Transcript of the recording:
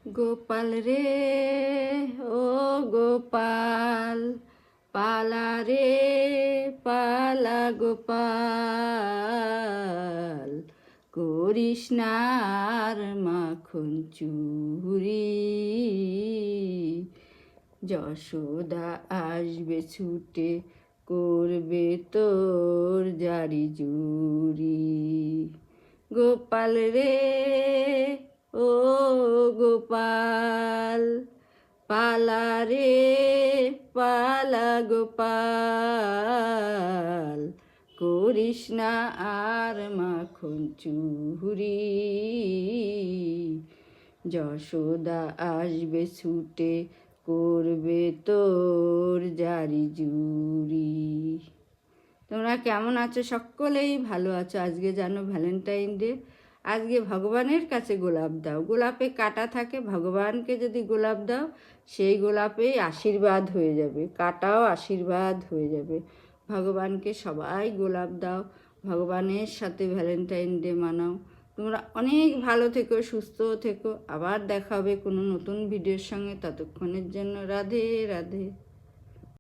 গোপাল রে ও গোপাল, পালা রে পালা গোপাল, করিস না আর মাখন চুরি। যশোদা আসবে ছুটে, করবে তোর জারি জুরি। গোপাল রে ও গোপাল, পালা রে পালা গোপাল, করিস না আর মাখন চুরি। যশোদা আসবে ছুটে, করবে তোর জারি জুরি। তোমরা কেমন আছো? সকলেই ভালো আছো। আজকে জানো ভ্যালেন্টাইন ডে। আজকে ভগবানের কাছে গোলাপ দাও। গোলাপে কাঁটা থাকে, ভগবানকে যদি গোলাপ দাও সেই গোলাপেই আশীর্বাদ হয়ে যাবে, কাঁটাও আশীর্বাদ হয়ে যাবে। ভগবানকে সবাই গোলাপ দাও, ভগবানের সাথে ভ্যালেন্টাইন ডে মানাও। তোমরা অনেক ভালো থেকো, সুস্থ থেকো। আবার দেখা হবে কোনো নতুন ভিডিওর সঙ্গে। ততক্ষণের জন্য রাধে রাধে।